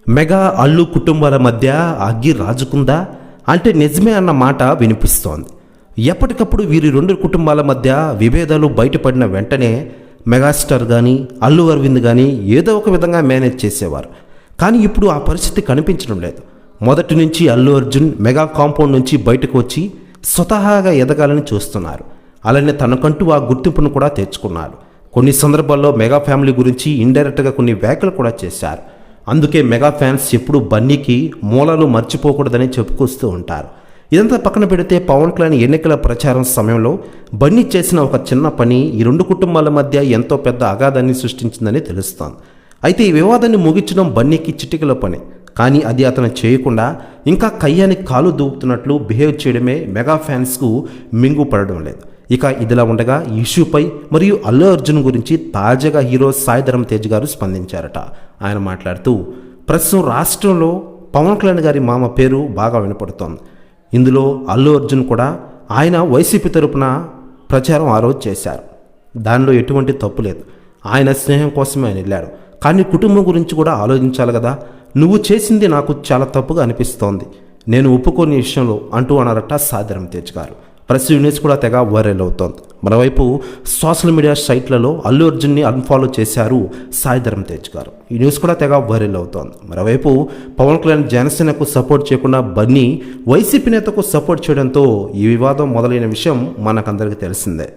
Mega Allu కుటుంబాల మధ్య అగ్గి రాజుకుందా అంటే నిజమే అన్న మాట వినిపిస్తోంది. ఎప్పటికప్పుడు వీరి రెండు కుటుంబాల మధ్య విభేదాలు బయటపడిన వెంటనే మెగాస్టార్ కానీ అల్లు అరవింద్ కానీ ఏదో ఒక విధంగా మేనేజ్ చేసేవారు. కానీ ఇప్పుడు ఆ పరిస్థితి కనిపించడం లేదు. మొదటి నుంచి అల్లు అర్జున్ మెగా కాంపౌండ్ నుంచి బయటకు వచ్చి స్వతహాగా ఎదగాలని చూస్తున్నారు. అలానే తనకంటూ ఆ గుర్తింపును కూడా తెచ్చుకున్నారు. కొన్ని సందర్భాల్లో మెగా ఫ్యామిలీ గురించి ఇండైరెక్ట్గా కొన్ని వ్యాఖ్యలు కూడా చేశారు. అందుకే మెగా ఫ్యాన్స్ ఎప్పుడు బన్నీకి మూలాలు మర్చిపోకూడదని చెప్పుకొస్తూ ఉంటారు. ఇదంతా పక్కన పెడితే పవన్ కళ్యాణ్ ఎన్నికల ప్రచారం సమయంలో బన్నీ చేసిన ఒక చిన్న పని ఈ రెండు కుటుంబాల మధ్య ఎంతో పెద్ద అగాధాన్ని సృష్టించిందని తెలుస్తోంది. అయితే ఈ వివాదాన్ని ముగించడం బన్నీకి చిటికల పని. కానీ అది అతను చేయకుండా ఇంకా కయ్యానికి కాలు దూపుతున్నట్లు బిహేవ్ చేయడమే మెగా ఫ్యాన్స్కు మింగు పడడం లేదు. ఇక ఇదిలా ఉండగా ఈ ఇష్యూపై మరియు అల్లు అర్జున్ గురించి తాజాగా హీరో సాయి ధరమ్ తేజ్ గారు స్పందించారట. ఆయన మాట్లాడుతూ, ప్రస్తుతం రాష్ట్రంలో పవన్ కళ్యాణ్ గారి మామ పేరు బాగా వినపడుతోంది. ఇందులో అల్లు అర్జున్ కూడా ఆయన వైసీపీ తరపున ప్రచారం ఆ రోజు చేశారు. దానిలో ఎటువంటి తప్పు లేదు. ఆయన స్నేహం కోసమే ఆయన వెళ్ళాడు. కానీ కుటుంబం గురించి కూడా ఆలోచించాలి కదా. నువ్వు చేసింది నాకు చాలా తప్పుగా అనిపిస్తోంది, నేను ఒప్పుకోని విషయంలో అంటూ అన్నారట సాయి ధరమ్ తేజ్ గారు. ప్రెస్ న్యూస్ కూడా తెగ వైరల్ అవుతోంది. మరోవైపు సోషల్ మీడియా సైట్లలో అల్లు అర్జున్ని అన్ఫాలో చేశారు సాయి ధరమ్ తేజ్ గారు. ఈ న్యూస్ కూడా తెగ వైరల్ అవుతోంది. మరోవైపు పవన్ కళ్యాణ్ జనసేనకు సపోర్ట్ చేయకుండా బన్నీ వైసీపీ నేతకు సపోర్ట్ చేయడంతో ఈ వివాదం మొదలైన విషయం మనకందరికీ తెలిసిందే.